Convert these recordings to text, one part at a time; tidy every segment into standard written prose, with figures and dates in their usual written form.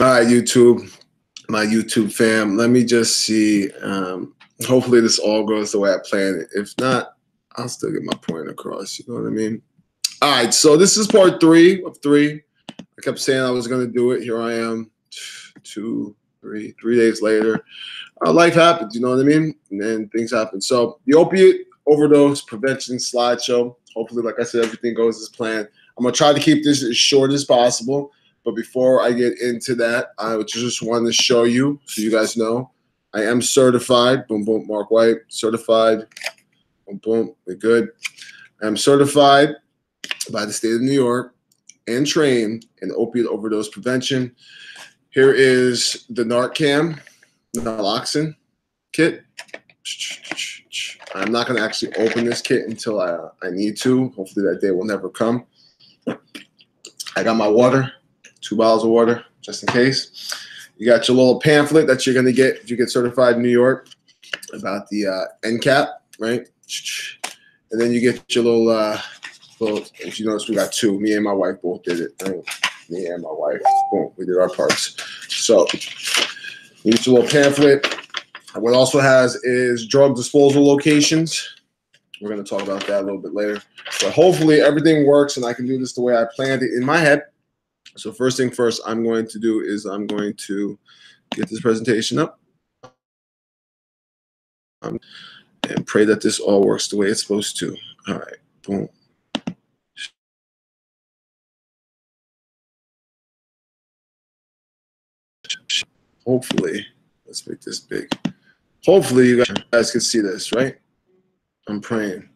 All right, YouTube, my YouTube fam. Let me just see. Hopefully, this all goes the way I planned it. If not, I'll still get my point across. You know what I mean? All right, so this is part 3 of 3. I kept saying I was going to do it. Here I am, 3 days later. Life happens, you know what I mean? And then things happen. So the opiate overdose prevention slideshow. Hopefully, like I said, everything goes as planned. I'm going to try to keep this as short as possible. But before I get into that, I just wanted to show you, so you guys know, I am certified. Boom, boom, Mark White, certified. Boom, boom, we're good. I'm certified by the state of New York and trained in opiate overdose prevention. Here is the Narcan, naloxone kit. I'm not going to actually open this kit until I need to. Hopefully that day will never come. I got my water. 2 bottles of water, just in case. You got your little pamphlet that you're going to get if you get certified in New York about the NCAP, right? And then you get your little, if you notice, we got 2. Me and my wife both did it, right? Me and my wife, boom, we did our parts. So you get your little pamphlet. What also has is drug disposal locations. We're going to talk about that a little bit later. But hopefully everything works and I can do this the way I planned it in my head. So first thing first, I'm going to do is I'm going to get this presentation up and pray that this all works the way it's supposed to. All right, boom. Hopefully, let's make this big. Hopefully you guys can see this, right? I'm praying.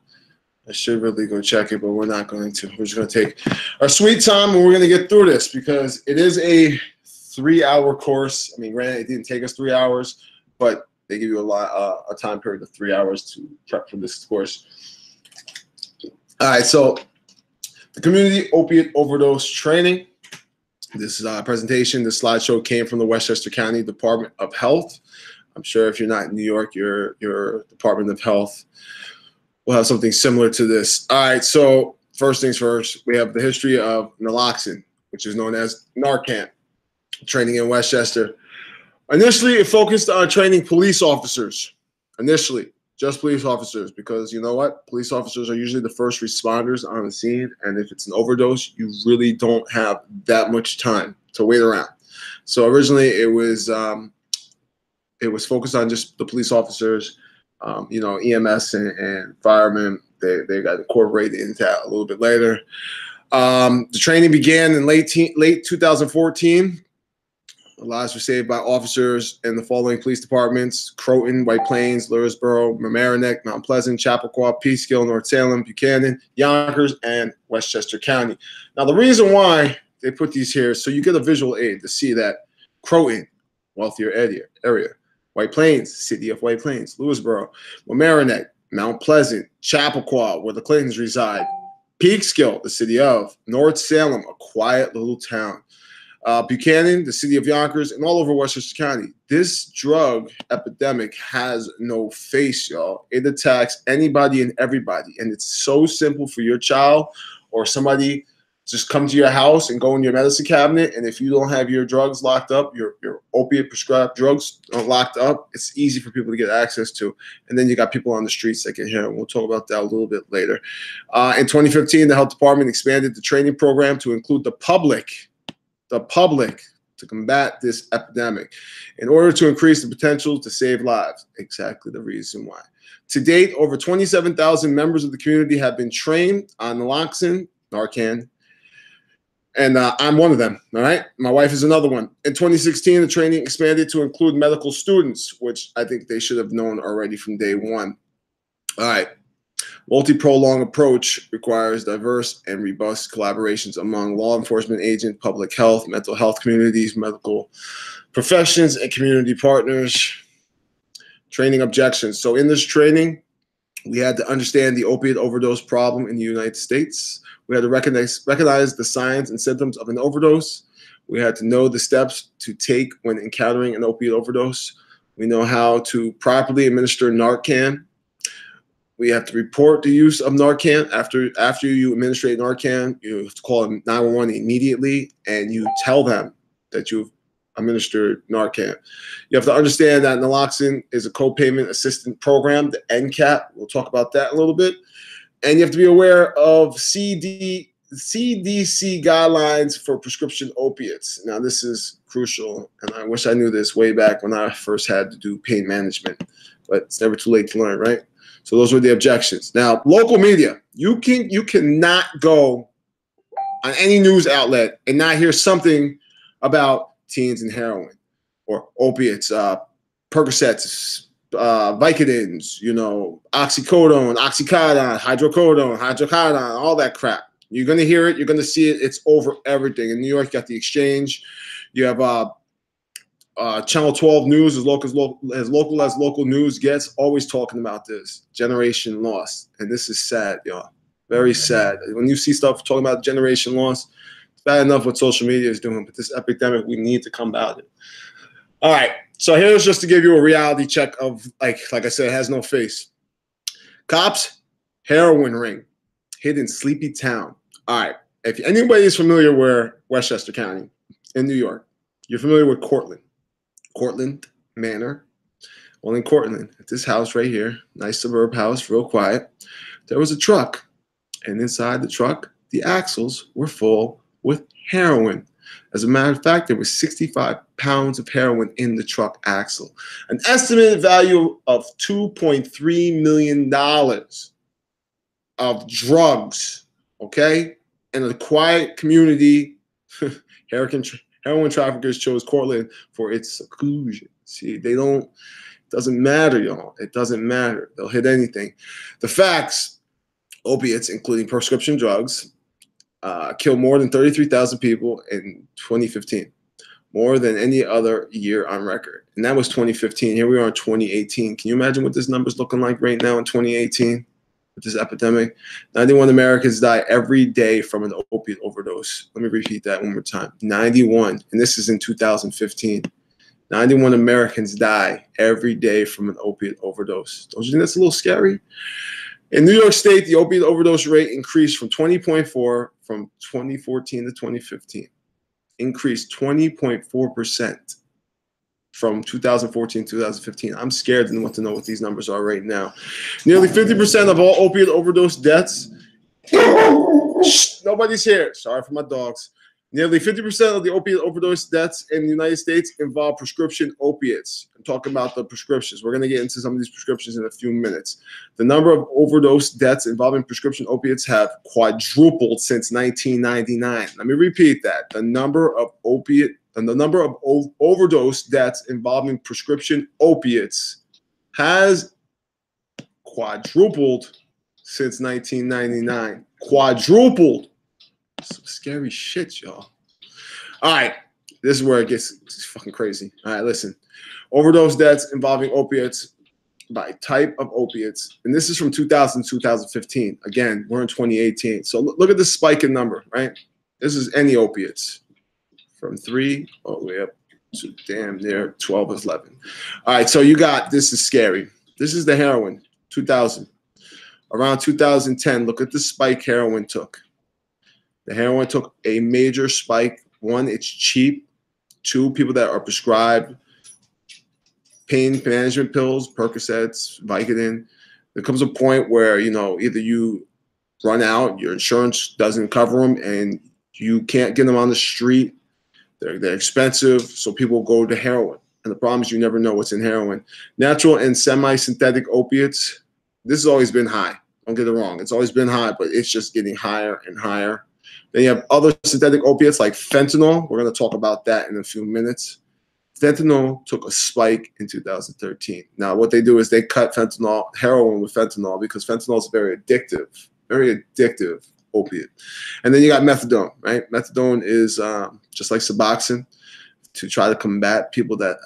I should really go check it, but we're not going to. We're just going to take our sweet time, and we're going to get through this because it is a 3-hour course. I mean, granted, it didn't take us 3 hours, but they give you a time period of 3 hours to prep for this course. All right, so the Community Opiate Overdose Training. This is a presentation. The slideshow came from the Westchester County Department of Health. I'm sure if you're not in New York, your Department of Health we'll have something similar to this. All right, so first things first, we have the history of naloxone, which is known as Narcan, training in Westchester. Initially, it focused on training police officers. Initially, just police officers, because you know what? Police officers are usually the first responders on the scene, and if it's an overdose, you really don't have that much time to wait around. So originally, it was focused on just the police officers. You know, EMS and firemen, they got incorporated into that a little bit later. The training began in late 2014. Lives were saved by officers in the following police departments: Croton, White Plains, Lewisboro, Mamaroneck, Mount Pleasant, Chappaqua, Peekskill, North Salem, Buchanan, Yonkers, and Westchester County. Now, the reason why they put these here is so you get a visual aid to see that Croton, wealthier area. White Plains, city of White Plains, Lewisboro, Mamaroneck, Mount Pleasant, Chappaqua, where the Clintons reside, Peekskill, the city of North Salem, a quiet little town, Buchanan, the city of Yonkers, and all over Westchester County. This drug epidemic has no face, y'all. It attacks anybody and everybody, and it's so simple for your child or somebody just come to your house and go in your medicine cabinet, and if you don't have your drugs locked up, your opiate prescribed drugs locked up, it's easy for people to get access to. And then you got people on the streets that get here, and we'll talk about that a little bit later. In 2015, the health department expanded the training program to include the public to combat this epidemic in order to increase the potential to save lives. Exactly the reason why. To date, over 27,000 members of the community have been trained on naloxone, Narcan, and I'm one of them, all right? My wife is another one. In 2016, the training expanded to include medical students, which I think they should have known already from day one. All right. Multi-pronged approach requires diverse and robust collaborations among law enforcement agents, public health, mental health communities, medical professions, and community partners. Training objections. So in this training, we had to understand the opiate overdose problem in the United States. We had to recognize the signs and symptoms of an overdose. We had to know the steps to take when encountering an opiate overdose. We know how to properly administer Narcan. We have to report the use of Narcan. After you administrate Narcan, you have to call 911 immediately, and you tell them that you've administered Narcan. You have to understand that naloxone is a co-payment assistance program, the NCAP. We'll talk about that a little bit. And you have to be aware of CDC guidelines for prescription opiates. Now, this is crucial, and I wish I knew this way back when I first had to do pain management, but it's never too late to learn, right? So those were the objections. Now, local media, you cannot go on any news outlet and not hear something about teens and heroin or opiates, Percocets, Vicodins, oxycodone, oxycodone, hydrocodone, all that crap. You're going to hear it. You're going to see it. It's over everything. In New York, you got the Exchange. You have Channel 12 News, as local as local news gets, always talking about this. Generation lost. And this is sad, y'all. Very sad. When you see stuff talking about generation loss, it's bad enough what social media is doing, but this epidemic, we need to combat it. All right. So here's just to give you a reality check of, like I said, it has no face. Cops, heroin ring, hidden sleepy town. All right. If anybody is familiar with Westchester County in New York, you're familiar with Cortlandt Manor. Well, in Cortlandt, at this house right here, nice suburb house, real quiet, there was a truck. And inside the truck, the axles were full with heroin. As a matter of fact, there was 65 pounds of heroin in the truck axle. An estimated value of $2.3 million of drugs, okay? In a quiet community, heroin traffickers chose Cortlandt for its seclusion. See, it doesn't matter, y'all. It doesn't matter. They'll hit anything. The facts, opiates, including prescription drugs, killed more than 33,000 people in 2015, more than any other year on record. And that was 2015. Here we are in 2018. Can you imagine what this number's looking like right now in 2018 with this epidemic? 91 Americans die every day from an opiate overdose. Let me repeat that one more time. 91, and this is in 2015. 91 Americans die every day from an opiate overdose. Don't you think that's a little scary? In New York State, the opiate overdose rate increased from 20.4 from 2014 to 2015. Increased 20.4% from 2014 to 2015. I'm scared and want to know what these numbers are right now. Nearly 50% of all opiate overdose deaths. Shh, nobody's here. Sorry for my dogs. Nearly 50% of the opiate overdose deaths in the United States involve prescription opiates. I'm talking about the prescriptions. We're going to get into some of these prescriptions in a few minutes. The number of overdose deaths involving prescription opiates have quadrupled since 1999. Let me repeat that. The number of overdose deaths involving prescription opiates has quadrupled since 1999. Quadrupled. Some scary shit, y'all. All right. This is where it gets fucking crazy. All right, listen. Overdose deaths involving opiates by type of opiates. And this is from 2000 to 2015. Again, we're in 2018. So look at this spike in number, right? This is any opiates. From 3 all the way up to damn near 12 or 11. All right, so you got, this is scary. This is the heroin, 2000. Around 2010, look at the spike heroin took. The heroin took a major spike. One, it's cheap. Two, people that are prescribed pain management pills, Percocets, Vicodin. There comes a point where, either you run out, your insurance doesn't cover them, and you can't get them on the street. They're expensive, so people go to heroin. And the problem is you never know what's in heroin. Natural and semi-synthetic opiates, this has always been high. Don't get it wrong. It's always been high, but it's just getting higher and higher. Then you have other synthetic opiates like fentanyl. We're going to talk about that in a few minutes. Fentanyl took a spike in 2013. Now, what they do is they cut heroin with fentanyl because fentanyl is very addictive opiate. And then you got methadone, right? Methadone is just like Suboxone to try to combat people that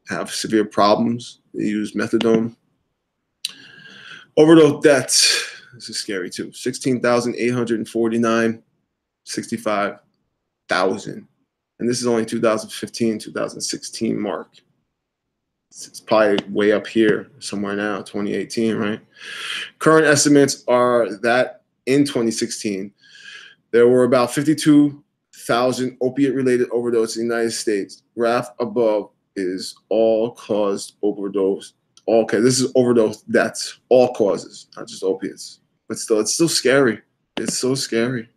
have severe problems. They use methadone. Overdose deaths. This is scary too. 16,849. 65,000. And this is only 2015, 2016 mark. It's probably way up here somewhere now, 2018, right? Current estimates are that in 2016, there were about 52 1,000 opiate-related overdose in the United States. Graph above is all-cause overdose. Okay, this is overdose deaths, all causes, not just opiates. But still, it's still scary. It's so scary.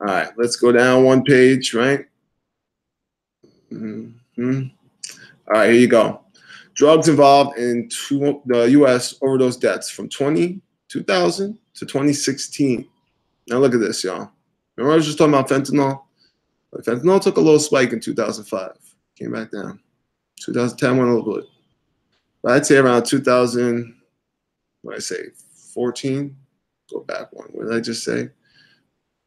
All right, let's go down one page, right? Mm-hmm. All right, here you go. Drugs involved in the U.S. overdose deaths from 2000 to 2016. Now look at this, y'all. Remember I was just talking about fentanyl? But fentanyl took a little spike in 2005. Came back down. 2010 went a little bit. But I'd say around 2000, what did I say, 14? Go back one. What did I just say?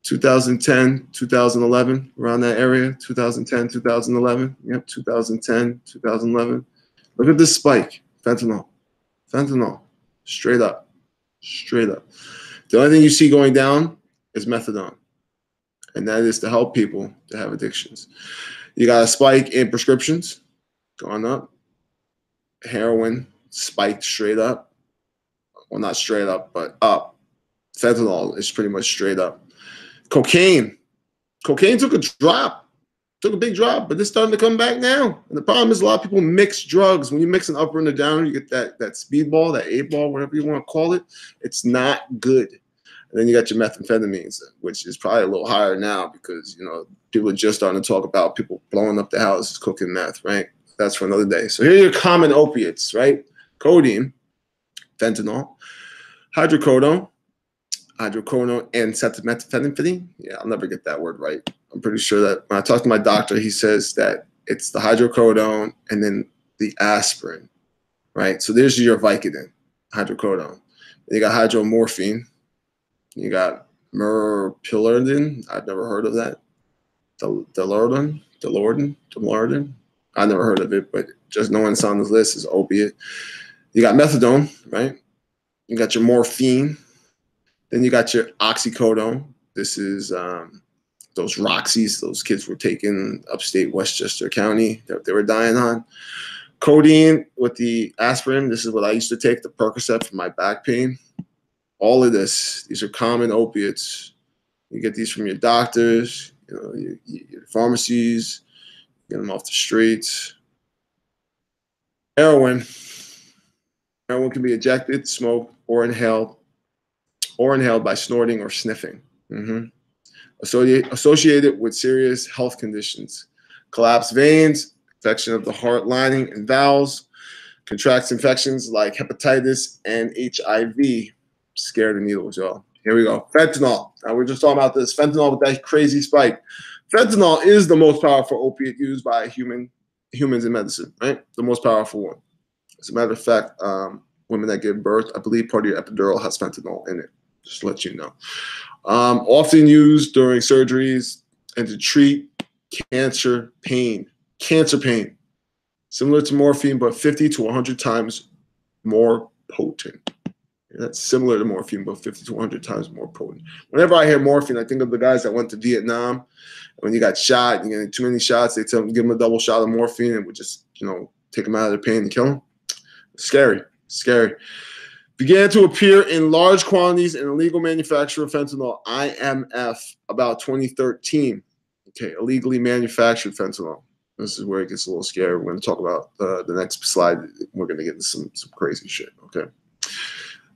2010, 2011, around that area. 2010, 2011. Yep, 2010, 2011. Look at this spike. Fentanyl. Fentanyl. Straight up. Straight up. The only thing you see going down is methadone. And that is to help people to have addictions. You got a spike in prescriptions going up. Heroin spiked straight up. Well, not straight up, but up. Fentanyl is pretty much straight up. Cocaine. Cocaine took a drop. Took a big drop, but it's starting to come back now. And the problem is a lot of people mix drugs. When you mix an upper and a downer, you get that speedball, that 8-ball, whatever you want to call it. It's not good. And then you got your methamphetamines, which is probably a little higher now because, you know, people are just starting to talk about people blowing up their houses, cooking meth, right? That's for another day. So here are your common opiates, right? Codeine, fentanyl, hydrocodone, and acetaminophen. Yeah, I'll never get that word right. I'm pretty sure that when I talk to my doctor, he says that it's the hydrocodone and then the aspirin, right? So there's your Vicodin, hydrocodone. Then you got hydromorphine. You got merpilerdin. I've never heard of that. Delordin. I never heard of it, but just knowing it's on this list is opiate. You got methadone, right? You got your morphine. Then you got your oxycodone. This is those Roxys those kids were taking upstate Westchester County that they were dying on. Codeine with the aspirin. This is what I used to take, the Percocet for my back pain. All of this, these are common opiates. You get these from your doctors, you know, your pharmacies, get them off the streets. Heroin. Heroin can be injected, smoked, or inhaled by snorting or sniffing. Associated with serious health conditions. Collapsed veins, infection of the heart lining and valves, contracts infections like hepatitis and HIV. Scared of needles, y'all. Here we go. Fentanyl. Now we're just talking about this. Fentanyl with that crazy spike. Fentanyl is the most powerful opiate used by humans in medicine, right? The most powerful one. As a matter of fact, women that give birth, I believe part of your epidural has fentanyl in it. Just to let you know. Often used during surgeries and to treat cancer pain. Cancer pain. Similar to morphine, but 50 to 100 times more potent. That's similar to morphine, but 50 to 100 times more potent. Whenever I hear morphine, I think of the guys that went to Vietnam. When you got shot, you get too many shots, they tell them, give them a double shot of morphine and would just, you know, take them out of their pain and kill them. Scary, scary. Began to appear in large quantities in illegal manufacture of fentanyl, IMF, about 2013. Okay, illegally manufactured fentanyl. This is where it gets a little scary. We're going to talk about the next slide. We're going to get into some crazy shit, okay?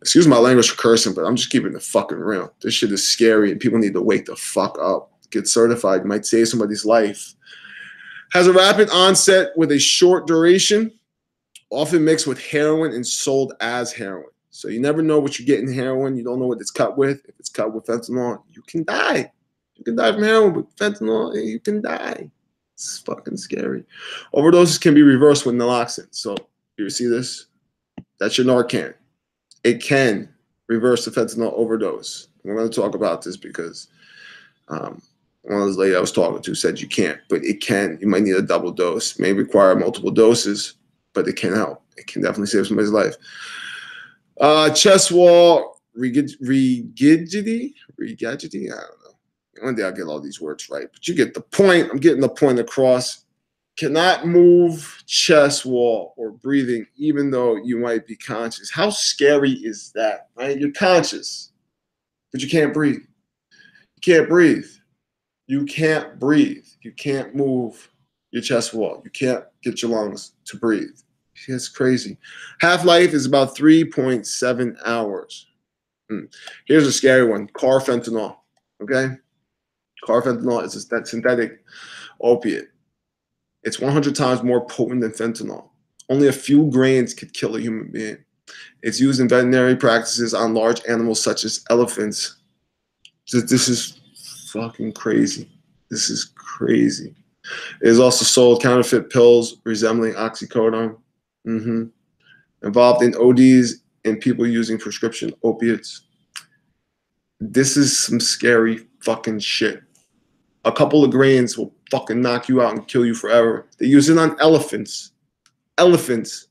Excuse my language for cursing, but I'm just keeping it fucking real. This shit is scary, and people need to wake the fuck up. Get certified. You might save somebody's life. Has a rapid onset with a short duration, often mixed with heroin and sold as heroin. So you never know what you're getting heroin. You don't know what it's cut with. If it's cut with fentanyl, you can die. You can die from heroin with fentanyl, and you can die. It's fucking scary. Overdoses can be reversed with naloxone. So you see this? That's your Narcan. It can reverse the fentanyl overdose. We're going to talk about this because one of those ladies I was talking to said you can't, but it can. You might need a double dose. May require multiple doses, but it can help. It can definitely save somebody's life. Chest wall rigidity. I don't know. One day I'll get all these words right, but you get the point. I'm getting the point across. Cannot move chest wall or breathing, even though you might be conscious. How scary is that, right? You're conscious, but you can't breathe. You can't breathe. You can't breathe. You can't move your chest wall. You can't get your lungs to breathe. It's crazy. Half-life is about 3.7 hours. Here's a scary one. Carfentanil. Okay? Carfentanil is that synthetic opiate. It's 100 times more potent than fentanyl. Only a few grains could kill a human being. It's used in veterinary practices on large animals such as elephants. This is fucking crazy. This is crazy. It is also sold counterfeit pills resembling oxycodone. Involved in ODs and people using prescription opiates. This is some scary fucking shit. A couple of grains will fucking knock you out and kill you forever. They use it on elephants. Elephants.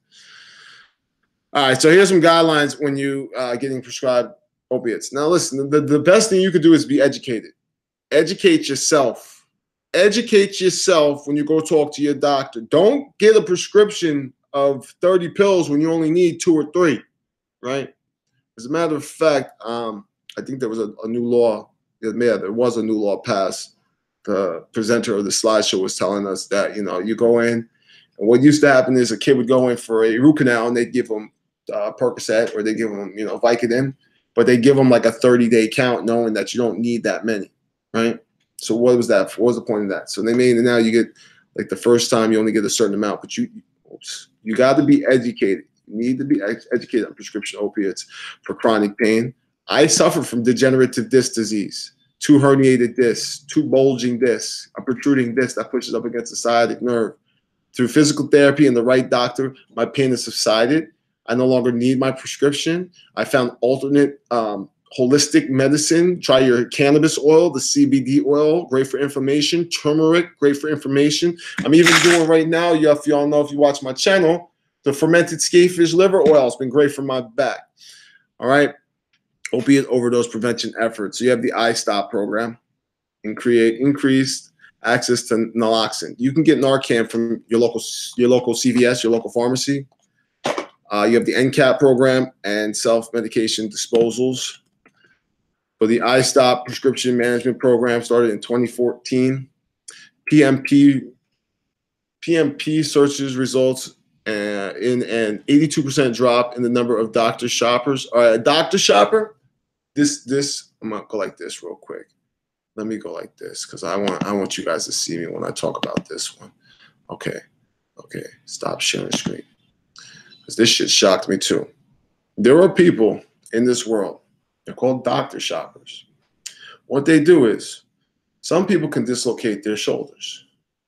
All right, so here's some guidelines when you getting prescribed opiates. Now listen, the best thing you could do is be educated. Educate yourself. Educate yourself when you go talk to your doctor. Don't get a prescription of 30 pills when you only need 2 or 3, right? As a matter of fact, I think there was a new law. Yeah, there was a new law passed. The presenter of the slideshow was telling us that, you go in, and what used to happen is a kid would go in for a root canal and they'd give him Percocet, or they give them, Vicodin, but they give them like a 30-day count, knowing that you don't need that many, right? So what was that? What was the point of that? So they made it now you get, like, the first time you only get a certain amount, but you got to be educated. You need to be educated on prescription opiates for chronic pain. I suffer from degenerative disc disease, 2 herniated discs, 2 bulging discs, a protruding disc that pushes up against the sciatic nerve. Through physical therapy and the right doctor, my pain has subsided. I no longer need my prescription. I found alternate holistic medicine. Try your cannabis oil, the CBD oil, great for inflammation. Turmeric, great for inflammation. I'm even doing right now, if y'all know, if you watch my channel, the fermented scapefish liver oil has been great for my back. All right. Opiate overdose prevention efforts. So you have the iStop program and create increased access to naloxone. You can get Narcan from your local CVS, your local pharmacy. You have the NCAP program and self-medication disposals. For the iStop prescription management program started in 2014. PMP searches results in an 82% drop in the number of doctor shoppers. All right, a doctor shopper, this, I'm gonna go like this real quick. Let me go like this because I want you guys to see me when I talk about this one. Okay, stop sharing screen. Because this shit shocked me too. There are people in this world, they're called doctor shoppers. What they do is, some people can dislocate their shoulders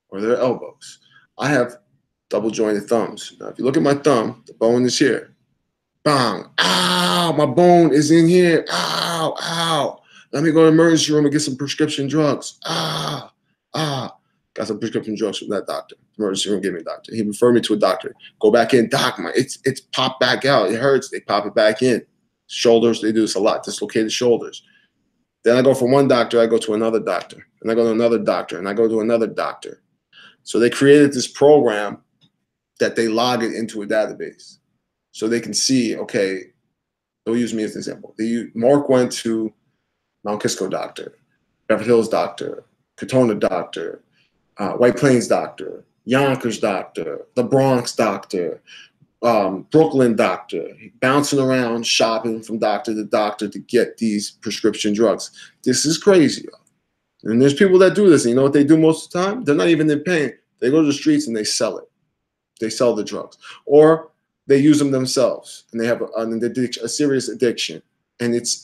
or their elbows. I have double jointed thumbs. Now, if you look at my thumb, the bone is here. Bang, ow, my bone is in here. Ow, ow. Let me go to the emergency room and get some prescription drugs. Got some prescription drugs from that doctor. Emergency room gave me a doctor. He referred me to a doctor. Go back in, doc. It's popped back out. It hurts. They pop it back in. Shoulders, they do this a lot. Dislocated shoulders. Then I go from one doctor, I go to another doctor. And I go to another doctor, and I go to another doctor. So they created this program that they log it into a database. So they can see, okay, they'll use me as an example. Mark went to Mount Kisco doctor, Beverly Hills doctor, Katona doctor, White Plains doctor, Yonkers doctor, the Bronx doctor, Brooklyn doctor, bouncing around shopping from doctor to doctor to get these prescription drugs. This is crazy. And there's people that do this, and you know what they do most of the time? They're not even in pain. They go to the streets and they sell it. They sell the drugs. Or they use them themselves, and they have a serious addiction. And it's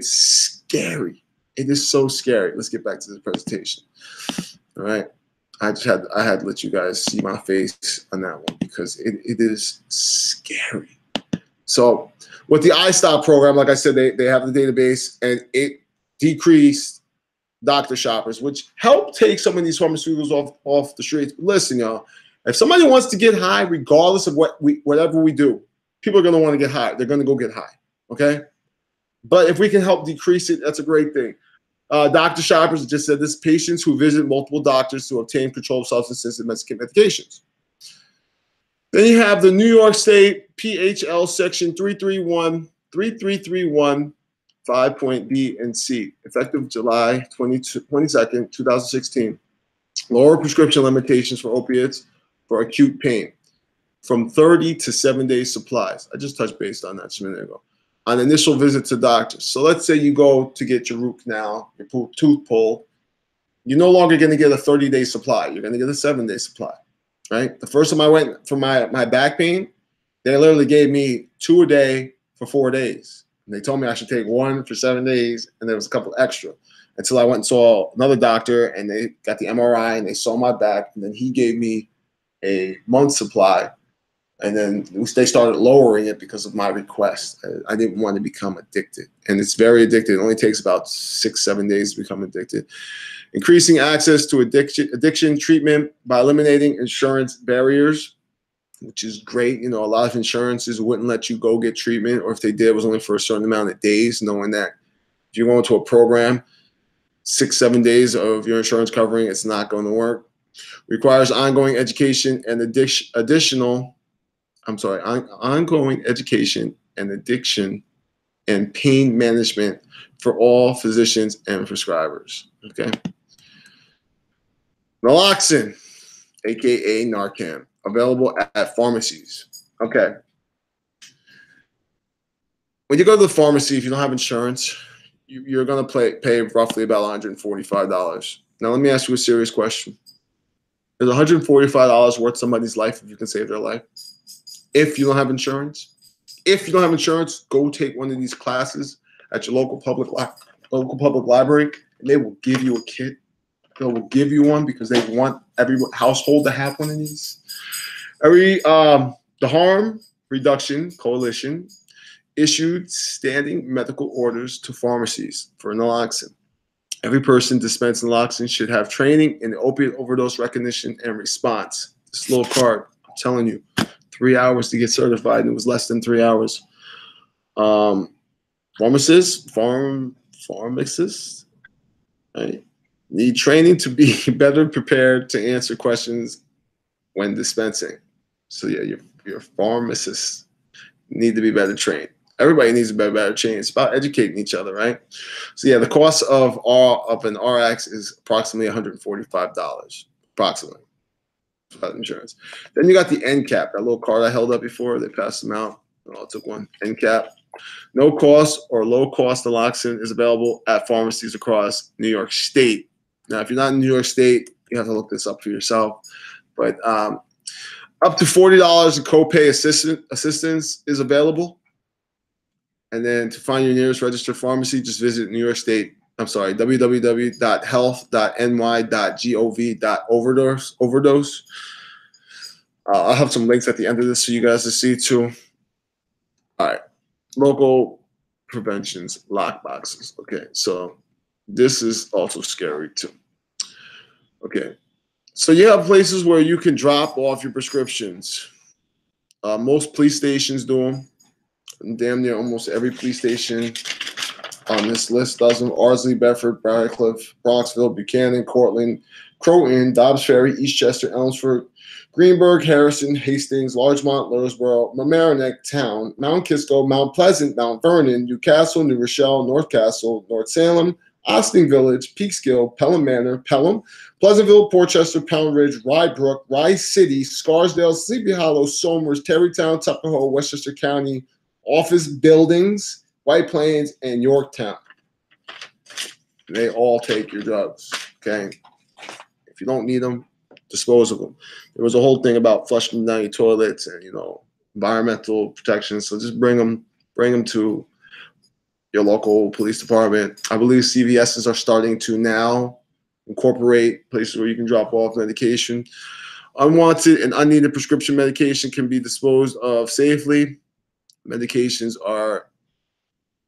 scary. It is so scary. Let's get back to the presentation. All right. I had to let you guys see my face on that one because it is scary. So with the iStop program, like I said, they have the database, and it decreased doctor shoppers, which helped take some of these pharmaceuticals off the streets. But listen, y'all, if somebody wants to get high, regardless of whatever we do, people are going to want to get high. They're going to go get high, okay? But if we can help decrease it, that's a great thing. Doctor shoppers just said this: patients who visit multiple doctors to obtain controlled substances and medications. Then you have the New York State PHL Section 331 5 B and C, effective July 22nd, 2016. Lower prescription limitations for opiates for acute pain from 30 to 7 days supplies. I just touched base on that just a minute ago. On initial visit to doctors. So let's say you go to get your root canal, your tooth pulled. You're no longer going to get a 30-day supply. You're going to get a 7-day supply, right? The first time I went for my back pain, they literally gave me 2 a day for 4 days. And they told me I should take 1 for 7 days, and there was a couple extra. Until I went and saw another doctor, and they got the MRI, and they saw my back, and then he gave me a month's supply. And then they started lowering it because of my request. I didn't want to become addicted. And it's very addictive. It only takes about 6-7 days to become addicted. Increasing access to addiction treatment by eliminating insurance barriers, which is great. You know, a lot of insurances wouldn't let you go get treatment, or if they did, it was only for a certain amount of days, knowing that if you go into a program, 6-7 days of your insurance covering, it's not going to work. Requires ongoing education and ongoing education and addiction and pain management for all physicians and prescribers. Okay. Naloxone, aka Narcan, available at pharmacies. Okay. When you go to the pharmacy, if you don't have insurance, you're going to pay roughly about $145. Now, let me ask you a serious question. Is $145 worth somebody's life if you can save their life? If you don't have insurance? If you don't have insurance, go take one of these classes at your local public library, and they will give you a kit. They will give you one because they want every household to have one of these. The Harm Reduction Coalition issued standing medical orders to pharmacies for naloxone. Every person dispensing naloxone should have training in opioid overdose recognition and response. This little card, I'm telling you, 3 hours to get certified, and it was less than 3 hours. Pharmacists, right, need training to be better prepared to answer questions when dispensing. So yeah, your pharmacists need to be better trained. Everybody needs to be better trained. It's about educating each other, right? So yeah, the cost of an RX is approximately $145, approximately, without insurance. Then you got the NCAP, that little card I held up before. They passed them out. I took one. NCAP. No cost or low cost naloxone is available at pharmacies across New York State. Now, if you're not in New York State, you have to look this up for yourself. But up to $40 in copay assistance is available. And then to find your nearest registered pharmacy, just visit www.health.ny.gov.overdose. I'll have some links at the end of this for you guys to see too. All right. Local preventions, lockboxes. Okay, so this is also scary too. Okay, so you have places where you can drop off your prescriptions. Most police stations do them. Damn near almost every police station on this list does them. Ardsley, Bedford, Briarcliff, Bronxville, Buchanan, Cortland, Croton, Dobbs Ferry, Eastchester, Elmsford, Greenberg, Harrison, Hastings, Larchmont, Lewisboro, Mamaroneck Town, Mount Kisco, Mount Pleasant, Mount Vernon, Newcastle, New Rochelle, North Castle, North Salem, Austin Village, Peekskill, Pelham Manor, Pelham, Pleasantville, Portchester, Pound Ridge, Rye Brook, Rye City, Scarsdale, Sleepy Hollow, Somers, Terrytown, Tuckahoe, Westchester County, office buildings, White Plains, and Yorktown. They all take your drugs, okay? If you don't need them, dispose of them. There was a whole thing about flushing them down your toilets and, environmental protection. So just bring them to your local police department. I believe CVSs are starting to now incorporate places where you can drop off medication. Unwanted and unneeded prescription medication can be disposed of safely. Medications are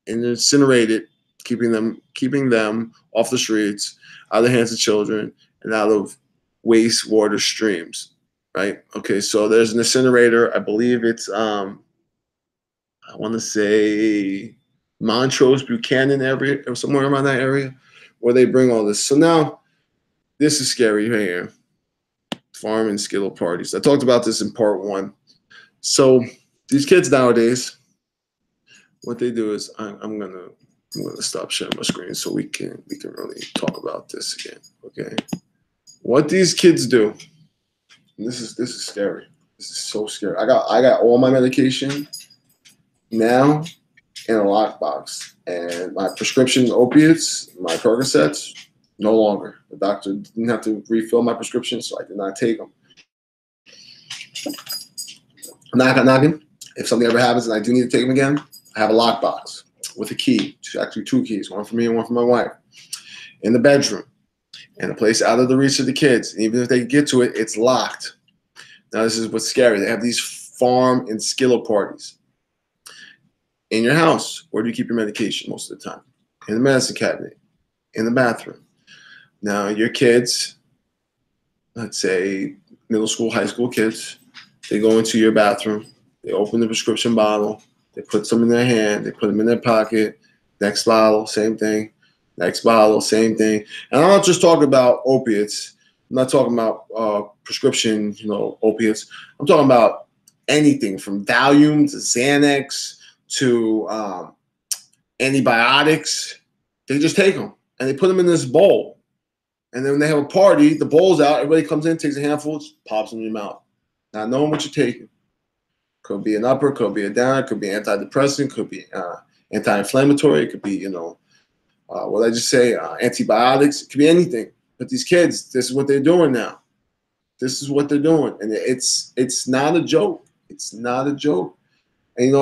incinerated, keeping them off the streets, out of the hands of children, and out of wastewater streams, right? Okay, so there's an incinerator. I believe it's, I want to say Montrose, Buchanan area, or somewhere around that area, where they bring all this. So now, this is scary right here. Farm and Skittle parties. I talked about this in part 1. So these kids nowadays, what they do is, I'm going to I'm gonna stop sharing my screen so we can really talk about this again. Okay, what these kids do. This is scary. This is so scary. I got all my medication now in a lockbox, and my prescription opiates, my Percocets, no longer. The doctor didn't have to refill my prescription, so I did not take them. Knocking. If something ever happens and I do need to take them again, I have a lockbox with a key. Actually, 2 keys, one for me and one for my wife, in the bedroom, in a place out of the reach of the kids. And even if they get to it, it's locked. Now, this is what's scary. They have these farm and skillet parties in your house. Where do you keep your medication most of the time? In the medicine cabinet, in the bathroom. Now, your kids, let's say middle school, high school kids, they go into your bathroom, they open the prescription bottle, they put some in their hand, they put them in their pocket. Next bottle, same thing. Next bottle, same thing. And I'm not just talking about opiates. I'm not talking about prescription, opiates. I'm talking about anything from Valium to Xanax to antibiotics. They just take them and they put them in this bowl. And then when they have a party, the bowl's out. Everybody comes in, takes a handful, just pops in your mouth. Not knowing what you're taking. Could be an upper, could be a downer, could be antidepressant, could be anti-inflammatory, it could be, what did I just say? Antibiotics. It could be anything. But these kids, this is what they're doing now. This is what they're doing. And it's not a joke. It's not a joke. And,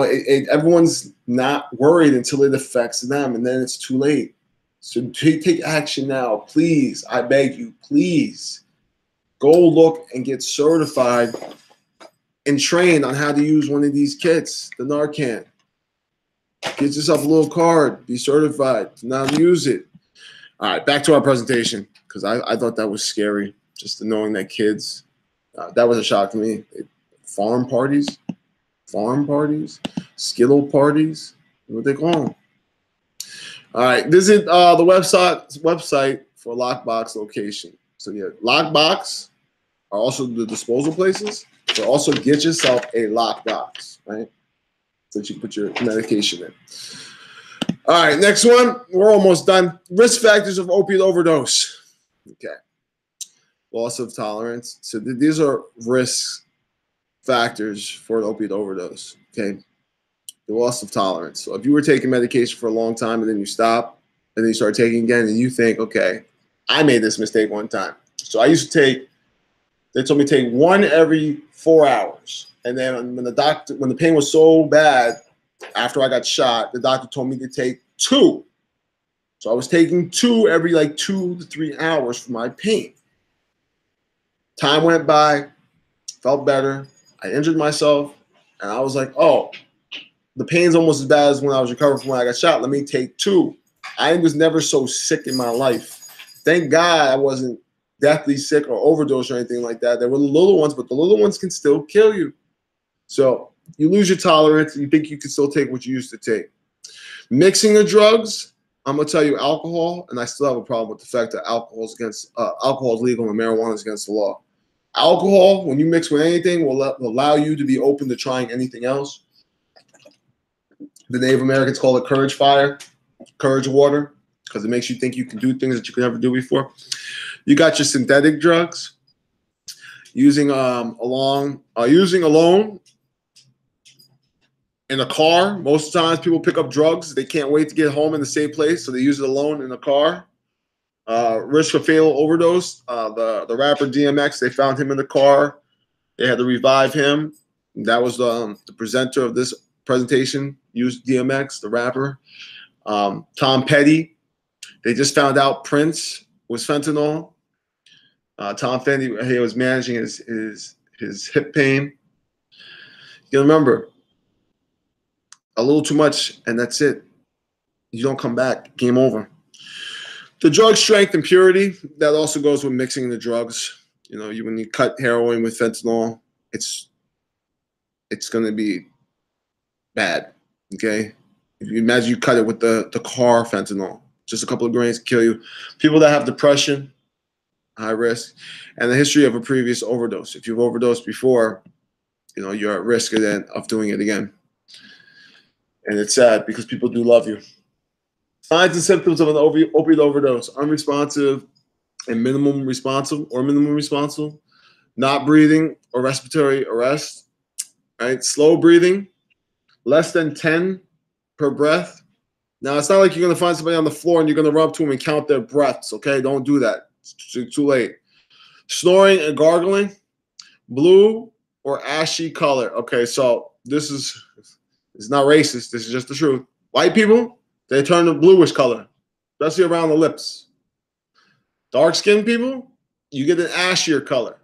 everyone's not worried until it affects them, and then it's too late. So take action now. Please, I beg you, please. Go look and get certified and trained on how to use one of these kits, the Narcan. Get yourself a little card. Be certified to now use it. All right, back to our presentation, because I thought that was scary, just knowing that kids, that was a shock to me. Farm parties, skittle parties, what they call them. All right, visit the website for lockbox location. So yeah, lockbox are also the disposal places, but also get yourself a lockbox, right? So that you can put your medication in. All right, next one. We're almost done. Risk factors of opioid overdose. Okay. Loss of tolerance. So these are risk factors for an opioid overdose. Okay. The loss of tolerance. So if you were taking medication for a long time and then you stop and then you start taking again and you think, okay, I made this mistake one time. So I used to take, they told me to take 1 every 4 hours. And then when the pain was so bad after I got shot, the doctor told me to take 2. So I was taking 2 every 2 to 3 hours for my pain. Time went by, felt better. I injured myself, and I was like, oh, the pain's almost as bad as when I was recovering from when I got shot. Let me take 2. I was never so sick in my life. Thank God I wasn't deathly sick or overdose or anything like that. There were the little ones, but the little ones can still kill you. So you lose your tolerance. You think you can still take what you used to take. Mixing the drugs, I'm going to tell you alcohol, and I still have a problem with the fact that alcohol is legal and marijuana is against the law. Alcohol, when you mix with anything, will allow you to be open to trying anything else. The Native Americans call it courage fire, courage water, because it makes you think you can do things that you could never do before. You got your synthetic drugs. Using alone in a car. Most of the times people pick up drugs. They can't wait to get home in the safe place, so they use it alone in a car. Risk of fatal overdose. The rapper DMX, they found him in the car. They had to revive him. That was the presenter of this presentation, used DMX, the rapper. Tom Petty. They just found out Prince was fentanyl. Tom Petty, he was managing his hip pain. You remember, a little too much, and that's it. You don't come back. Game over. The drug strength and purity, that also goes with mixing the drugs. When you cut heroin with fentanyl, it's going to be bad, okay? If you imagine you cut it with the car fentanyl, just a couple of grains kill you. People that have depression, high risk, and the history of a previous overdose. If you've overdosed before, you're at risk of doing it again. And it's sad because people do love you. Signs and symptoms of an opioid overdose: unresponsive and minimum responsive or minimum responsive, not breathing or respiratory arrest, right? Slow breathing, less than 10 per breath. Now, it's not like you're going to find somebody on the floor and you're going to run up to them and count their breaths, okay? Don't do that. It's too late. Snoring and gargling, blue or ashy color. Okay, so this is not racist. This is just the truth. White people, they turn a bluish color, especially around the lips. Dark-skinned people, you get an ashier color,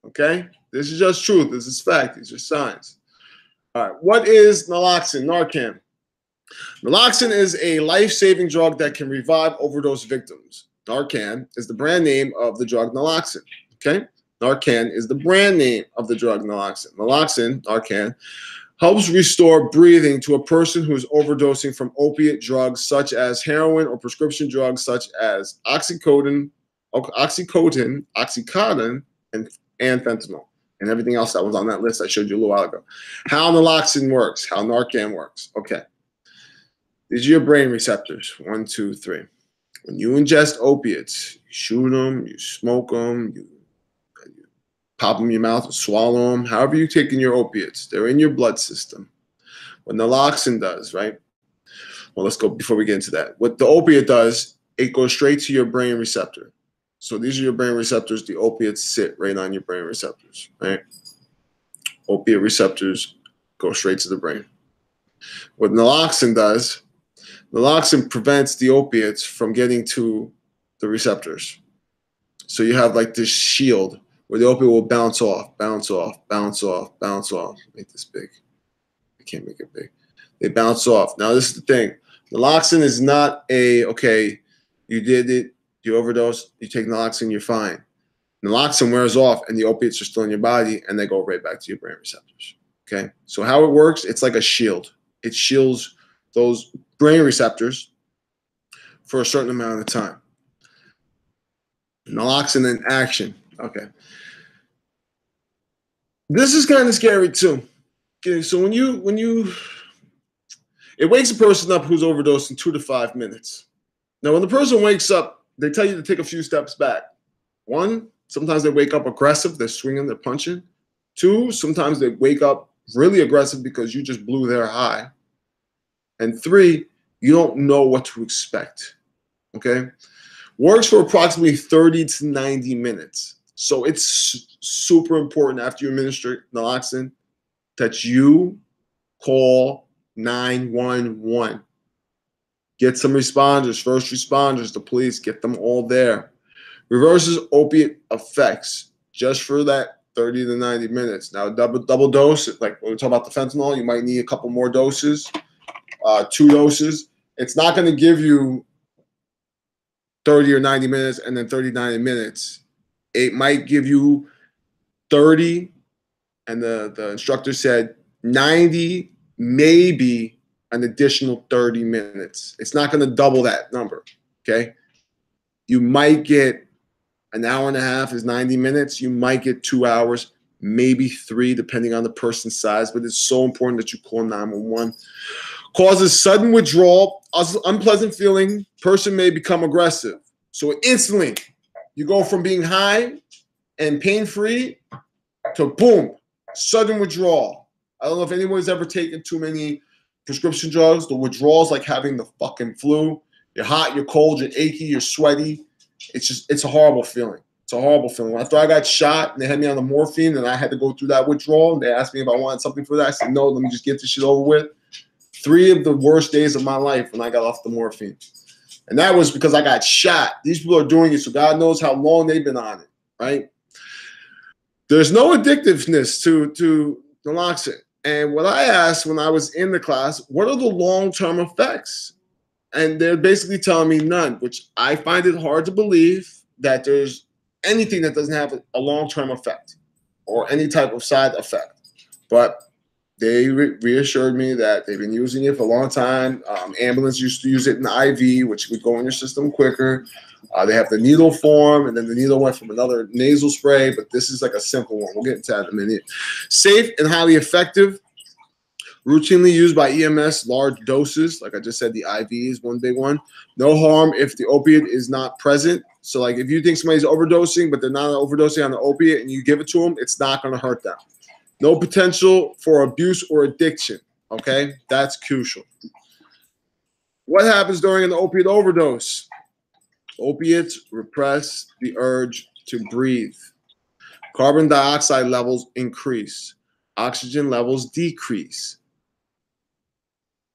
okay? This is just truth. This is fact. These are signs. All right, what is naloxone, Narcan? Naloxone is a life-saving drug that can revive overdose victims. Narcan is the brand name of the drug naloxone, okay? Narcan is the brand name of the drug naloxone. Naloxone, Narcan, helps restore breathing to a person who is overdosing from opiate drugs such as heroin or prescription drugs such as Oxycontin, and fentanyl, and everything else that was on that list I showed you a little while ago. How naloxone works, how Narcan works. Okay. These are your brain receptors. 1, 2, 3. When you ingest opiates, you shoot them, you smoke them, you pop them in your mouth and swallow them. However you take in your opiates, they're in your blood system. What naloxone does, right? Well, let's go before we get into that. What the opiate does, it goes straight to your brain receptor. So these are your brain receptors. The opiates sit right on your brain receptors, right? Opiate receptors go straight to the brain. What naloxone does, naloxone prevents the opiates from getting to the receptors. So you have like this shield where the opiate will bounce off, bounce off, bounce off, bounce off. Make this big. I can't make it big. They bounce off. Now this is the thing. Naloxone is not a, okay, you did it, you overdose, you take naloxone, you're fine. Naloxone wears off and the opiates are still in your body and they go right back to your brain receptors. Okay? So how it works, it's like a shield. It shields those brain receptors for a certain amount of time. Naloxone in action. Okay. This is kind of scary too. Okay, so when it wakes a person up who's overdosed in 2 to 5 minutes. Now, when the person wakes up, they tell you to take a few steps back. 1, sometimes they wake up aggressive. They're swinging, they're punching. 2, sometimes they wake up really aggressive because you just blew their high. And 3, you don't know what to expect, okay? Works for approximately 30 to 90 minutes. So it's super important after you administer naloxone that you call 911. Get some responders, first responders, the police, get them all there. Reverses opiate effects just for that 30 to 90 minutes. Now, double dose, like when we talk about the fentanyl, you might need a couple more doses, 2 doses. It's not going to give you 30 or 90 minutes and then 30, 90 minutes. It might give you 30, and the instructor said 90, maybe an additional 30 minutes. It's not going to double that number, okay? You might get an hour and a half is 90 minutes. You might get 2 hours, maybe 3, depending on the person's size, but it's so important that you call 911. Causes sudden withdrawal, unpleasant feeling, person may become aggressive. So instantly, you go from being high and pain-free to boom, sudden withdrawal. I don't know if anyone's ever taken too many prescription drugs. The withdrawals like having the fucking flu. You're hot, you're cold, you're achy, you're sweaty. It's a horrible feeling. It's a horrible feeling. After I got shot and they had me on the morphine and I had to go through that withdrawal, they asked me if I wanted something for that. I said, no, let me just get this shit over with. 3 of the worst days of my life when I got off the morphine. And that was because I got shot. These people are doing it, so God knows how long they've been on it, right? There's no addictiveness to naloxone. And what I asked when I was in the class, what are the long-term effects? And they're basically telling me none, which I find it hard to believe that there's anything that doesn't have a long-term effect or any type of side effect. But they reassured me that they've been using it for a long time. Ambulance used to use it in the IV, which would go in your system quicker. They have the needle form, and then the needle went from another nasal spray, but this is like a simple one. We'll get into that in a minute. Safe and highly effective. Routinely used by EMS, large doses. Like I just said, the IV is one big one. No harm if the opiate is not present. So like if you think somebody's overdosing, but they're not overdosing on the opiate and you give it to them, it's not going to hurt them. No potential for abuse or addiction. Okay, that's crucial. What happens during an opiate overdose? Opiates repress the urge to breathe. Carbon dioxide levels increase. Oxygen levels decrease.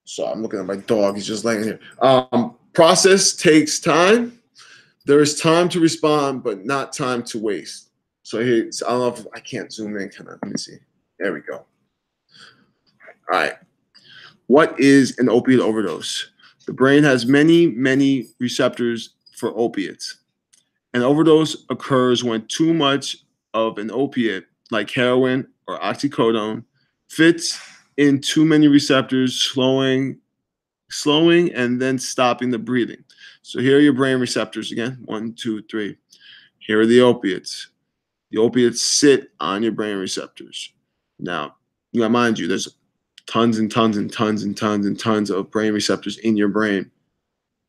So I'm looking at my dog. He's just laying here. Process takes time. There is time to respond, but not time to waste. So here, I don't know if I can't zoom in. Let me see. There we go. All right. What is an opiate overdose? The brain has many, many receptors for opiates. An overdose occurs when too much of an opiate, like heroin or oxycodone, fits in too many receptors, slowing and then stopping the breathing. So here are your brain receptors again. 1, 2, 3. Here are the opiates. The opiates sit on your brain receptors. Now, you gotta mind you, there's tons and tons and tons and tons and tons of brain receptors in your brain.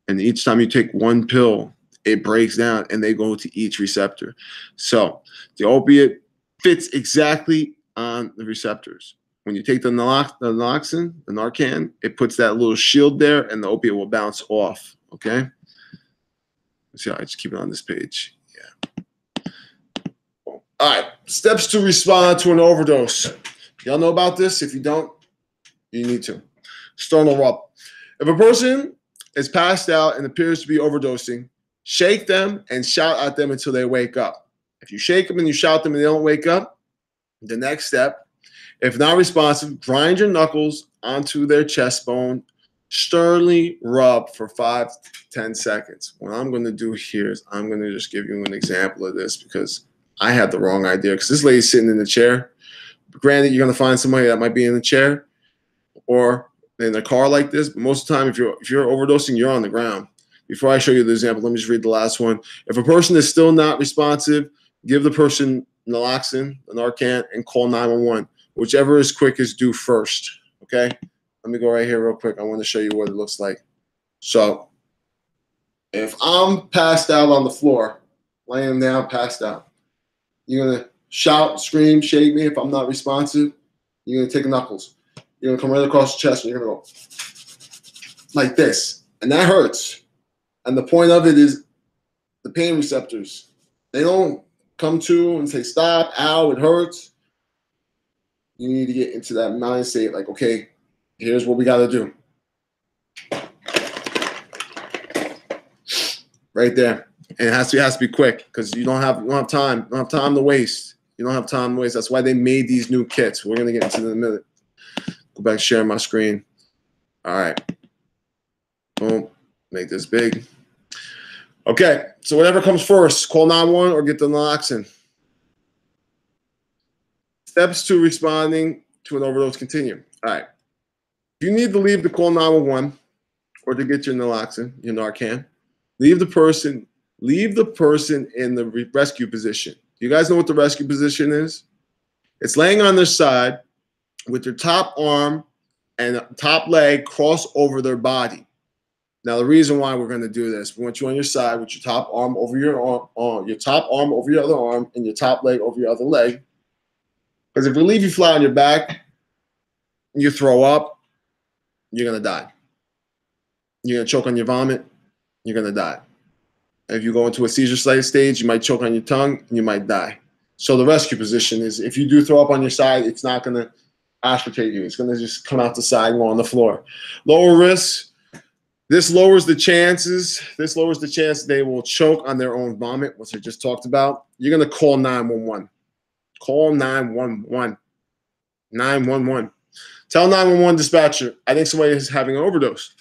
And each time you take one pill, it breaks down and they go to each receptor. So the opiate fits exactly on the receptors. When you take the naloxone, the Narcan, it puts that little shield there and the opiate will bounce off, okay? Let's see how I just keep it on this page. Yeah. All right, steps to respond to an overdose. Y'all know about this? If you don't, you need to. Sternal rub. If a person is passed out and appears to be overdosing, shake them and shout at them until they wake up. If you shake them and you shout them and they don't wake up, the next step, if not responsive, grind your knuckles onto their chest bone, sternly rub for 5 to 10 seconds. What I'm going to do here is I'm going to just give you an example of this because I had the wrong idea because this lady's sitting in the chair. Granted, you're going to find somebody that might be in the chair or in a car like this, but most of the time, if you're overdosing, you're on the ground. Before I show you the example, let me just read the last one. If a person is still not responsive, give the person naloxone, the Narcan, and call 911. Whichever is quickest, do first, okay? Let me go right here real quick. I want to show you what it looks like. So if I'm passed out on the floor, laying down, passed out, you're going to shout, scream, shake me if I'm not responsive. You're going to take knuckles. You're going to come right across the chest, and you're going to go like this. And that hurts. And the point of it is the pain receptors. They don't come to and say, stop, ow, it hurts. You need to get into that mind state like, okay, here's what we got to do. Right there. And it has to be quick because you don't have time. You don't have time to waste. You don't have time to waste. That's why they made these new kits. We're going to get into it in a minute. Go back, share my screen. All right. Boom. Make this big. Okay. So whatever comes first, call 911 or get the naloxone. Steps to responding to an overdose continue. All right. If you need to leave to call 911 or to get your naloxone, your Narcan, leave the person in the rescue position. You guys know what the rescue position is? It's laying on their side with their top arm and top leg crossed over their body. Now, the reason why we're going to do this, we want you on your side with your top arm over your arm, your top arm over your other arm, and your top leg over your other leg. Because if we leave you flat on your back, you throw up, you're going to die. You're going to choke on your vomit, you're going to die. If you go into a seizure stage, you might choke on your tongue, and you might die. So the rescue position is if you do throw up on your side, it's not going to aspirate you. It's going to just come out the side and go on the floor. Lower risk. This lowers the chances. This lowers the chance they will choke on their own vomit, which I just talked about. You're going to call 911. Call 911. 911. Tell 911 dispatcher, I think somebody is having an overdose.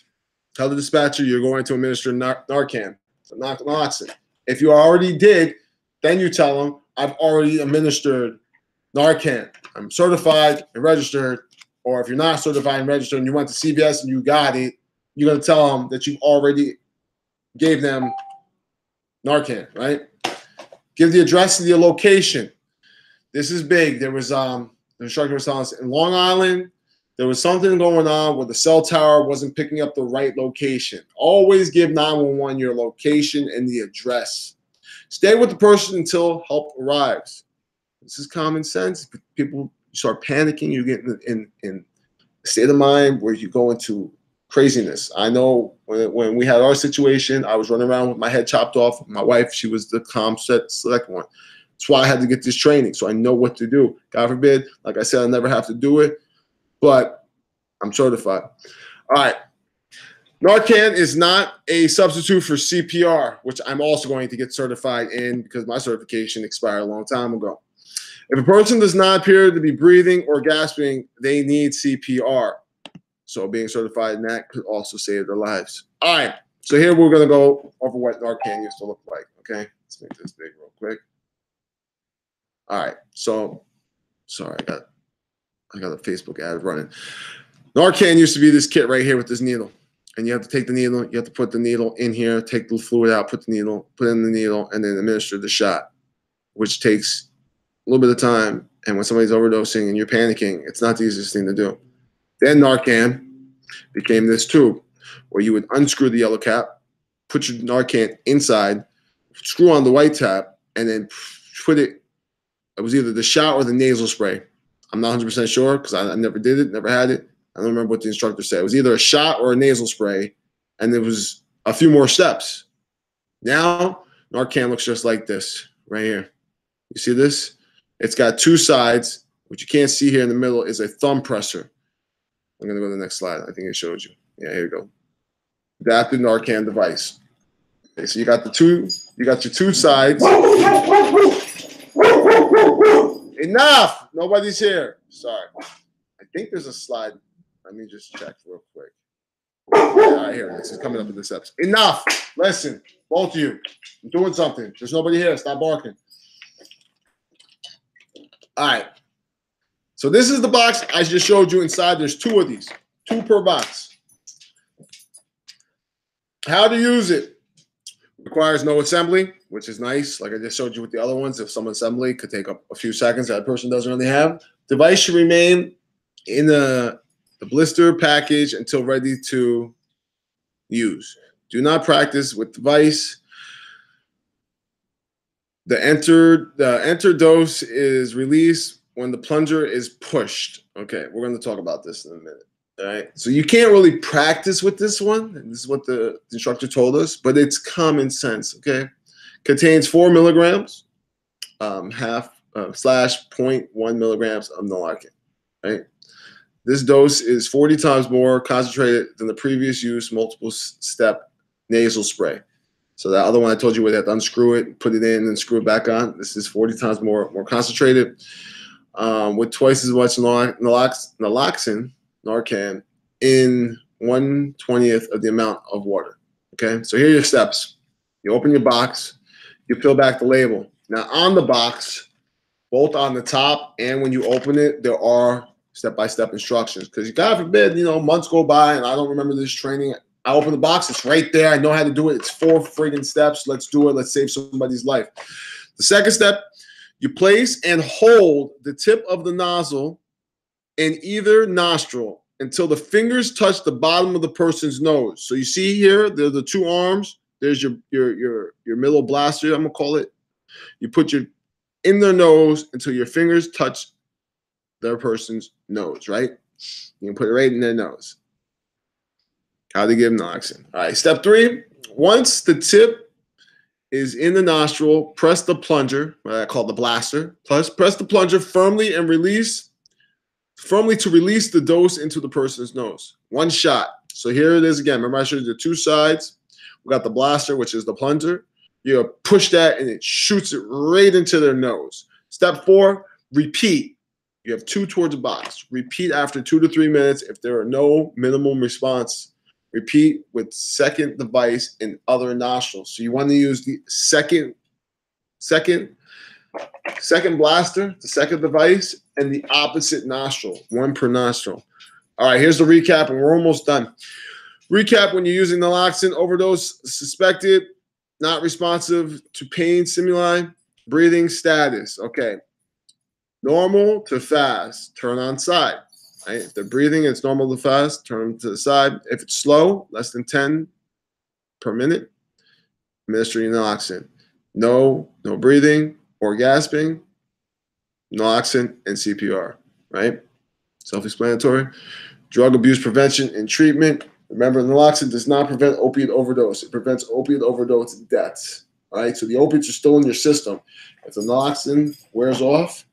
Tell the dispatcher you're going to administer Narcan, naloxone. If you already did, then you tell them, I've already administered Narcan. I'm certified and registered. Or if you're not certified and registered and you went to CVS and you got it, you're going to tell them that you've already gave them Narcan, right? Give the address and the location. This is big. There was the instructor was telling us in Long Island, there was something going on where the cell tower wasn't picking up the right location. Always give 911 your location and the address. Stay with the person until help arrives. This is common sense. People start panicking. You get in a state of mind where you go into craziness. I know when we had our situation, I was running around with my head chopped off. My wife, she was the calm, select one. That's why I had to get this training, so I know what to do. God forbid, like I said, I'll never have to do it, but I'm certified. All right. Narcan is not a substitute for CPR, which I'm also going to get certified in because my certification expired a long time ago. If a person does not appear to be breathing or gasping, they need CPR. So being certified in that could also save their lives. All right. So here we're going to go over what Narcan used to look like. Okay. Let's make this big real quick. All right. So, sorry, I got a Facebook ad running. Narcan used to be this kit right here with this needle. And you have to take the needle, you have to put the needle in here, take the fluid out, put in the needle, and then administer the shot, which takes a little bit of time. And when somebody's overdosing and you're panicking, it's not the easiest thing to do. Then Narcan became this tube where you would unscrew the yellow cap, put your Narcan inside, screw on the white tab, and then put it. It was either the shot or the nasal spray. I'm not 100% sure because I never did it, never had it. I don't remember what the instructor said. It was either a shot or a nasal spray, and there was a few more steps. Now, Narcan looks just like this right here. You see this? It's got two sides. What you can't see here in the middle is a thumb presser. I'm going to go to the next slide. I think it shows you. Yeah, here you go. Adapted Narcan device. Okay, so you got your two sides. Enough! Nobody's here. Sorry. I think there's a slide. Let me just check real quick. Yeah, here it is. It's coming up in the steps. Enough! Listen, both of you. I'm doing something. There's nobody here. Stop barking. All right. So this is the box I just showed you inside. There's two of these. 2 per box. How to use it. Requires no assembly, which is nice. Like I just showed you with the other ones, if some assembly could take up a few seconds that person doesn't really have. Device should remain in the blister package until ready to use. Do not practice with device. The enter dose is released when the plunger is pushed. Okay, we're going to talk about this in a minute. All right, so you can't really practice with this one. This is what the instructor told us, but it's common sense. Okay, contains 4 milligrams, /0.1 milligrams of Narcan. Right, this dose is 40 times more concentrated than the previous use multiple step nasal spray. So that other one I told you where they have to unscrew it, put it in, and screw it back on. This is 40 times more concentrated, with twice as much naloxone. Narcan in 1/20th of the amount of water. Okay, so here are your steps. You open your box, you peel back the label. Now on the box, both on the top and when you open it, there are step-by-step instructions. Because God forbid, months go by and I don't remember this training. I open the box, it's right there. I know how to do it. It's 4 friggin' steps. Let's do it. Let's save somebody's life. The second step, you place and hold the tip of the nozzle in either nostril until the fingers touch the bottom of the person's nose. So you see here, there are the 2 arms. There's your middle blaster, I'm gonna call it. You put your in their nose until your fingers touch their person's nose, right? You can put it right in their nose. How to give naloxone. All right, step 3. Once the tip is in the nostril, press the plunger, what I call the blaster. Press the plunger firmly and release to release the dose into the person's nose. 1 shot. So here it is again. Remember I showed you the 2 sides. We got the blaster, which is the plunger. You push that and it shoots it right into their nose. Step 4, repeat. You have 2 towards the box. Repeat after 2 to 3 minutes. If there are no minimum response, repeat with second device in other nostrils. So you want to use the second blaster, the second device, and the opposite nostril, 1 per nostril. All right, here's the recap, and we're almost done. Recap: when you're using naloxone, overdose suspected, not responsive to pain stimuli, breathing status. Okay, normal to fast, turn on side. Right? If they're breathing, it's normal to fast, turn them to the side. If it's slow, less than 10 per minute, administering naloxone. No breathing or gasping, naloxone and CPR, right? Self-explanatory. Drug abuse prevention and treatment. Remember, naloxone does not prevent opiate overdose. It prevents opiate overdose deaths, right? So the opiates are still in your system. If the naloxone wears off,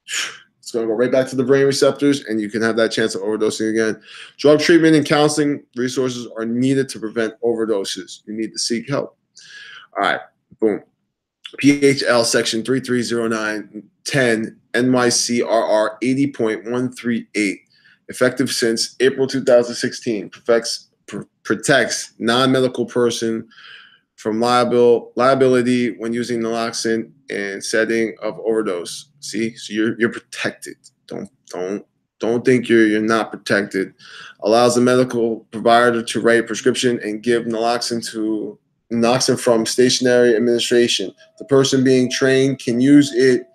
it's going to go right back to the brain receptors, and you can have that chance of overdosing again. Drug treatment and counseling resources are needed to prevent overdoses. You need to seek help. All right, boom. PHL section 330910 NYCRR 80.138, effective since April 2016, protects non-medical person from liability when using naloxone in setting of overdose. See, so you're protected. Don't think you're not protected. Allows the medical provider to write a prescription and give naloxone from stationary administration. The person being trained can use it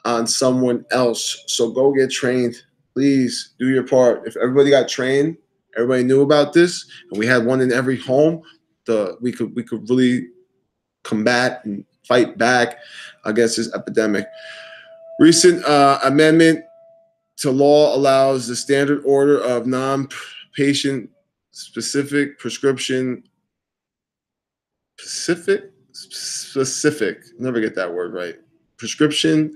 on someone else. So go get trained. Please do your part. If everybody got trained, everybody knew about this, and we had one in every home, we could really combat and fight back against this epidemic. Recent amendment to law allows the standard order of non-patient specific prescription specific, never get that word right, prescription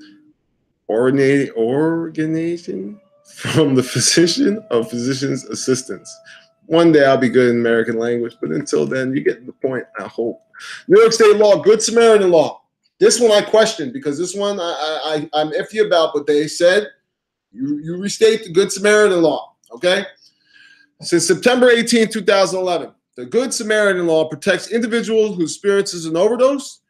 ordination from the physician of physician's assistants. One day I'll be good in American language, but until then, you get the point, I hope. New York State law, Good Samaritan law. This one I questioned because this one I'm iffy about, but they said you restate the Good Samaritan law, okay? Since September 18, 2011, the Good Samaritan law protects individuals who experiences an overdose,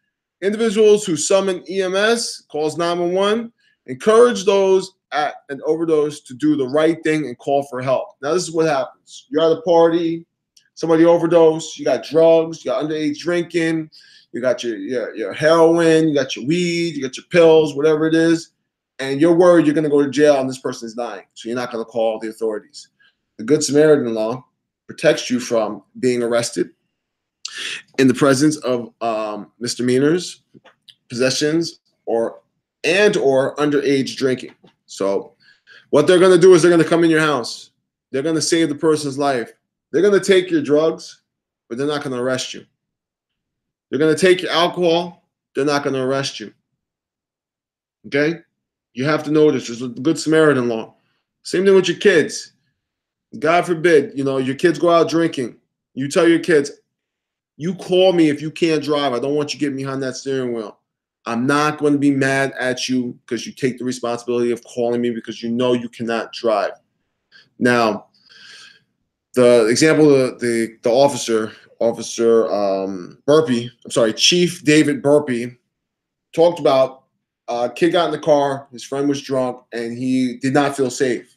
individuals who summon EMS, calls 911, encourage those at an overdose to do the right thing and call for help. Now, this is what happens. You're at a party, somebody overdosed, you got drugs, you got underage drinking, you got your heroin, you got your weed, you got your pills, whatever it is, and you're worried you're going to go to jail and this person is dying, so you're not going to call the authorities. The Good Samaritan law protects you from being arrested in the presence of misdemeanors, possessions, or underage drinking. So what they're going to do is they're going to come in your house. They're going to save the person's life. They're going to take your drugs, but they're not going to arrest you. They're going to take your alcohol. They're not going to arrest you. Okay? You have to know this. There's a Good Samaritan law. Same thing with your kids. God forbid, your kids go out drinking. You tell your kids, you call me if you can't drive. I don't want you getting behind that steering wheel. I'm not going to be mad at you because you take the responsibility of calling me because you know you cannot drive. Now, the example, the officer Burpee, Chief David Burpee, talked about a kid got in the car, his friend was drunk, and he did not feel safe.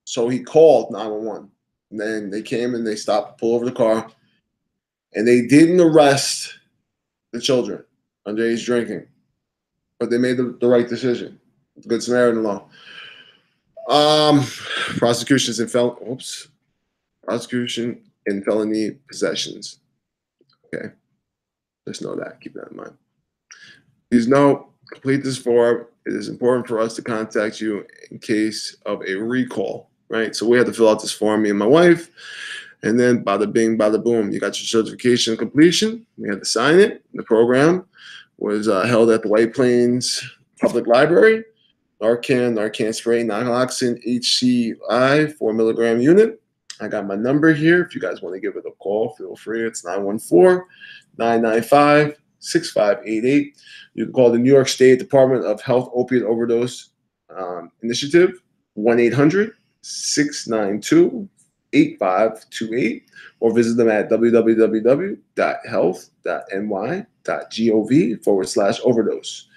So he called 911. And then they came and they stopped, pulled over the car, and they didn't arrest the children underage drinking, but they made the right decision. Good Samaritan law. Prosecution in felony possessions. Okay, just know that. Keep that in mind. Please note, complete this form. It is important for us to contact you in case of a recall. Right, so we had to fill out this form, me and my wife, and then bada bing, bada boom, you got your certification of completion. We had to sign it. The program was held at the White Plains Public Library. Narcan spray, naloxone HCI 4 milligram unit. I got my number here. If you guys want to give it a call, feel free. It's 914-995-6588. You can call the New York State Department of Health Opioid Overdose Initiative, 1-800-692-8528, or visit them at www.health.ny.gov/overdose.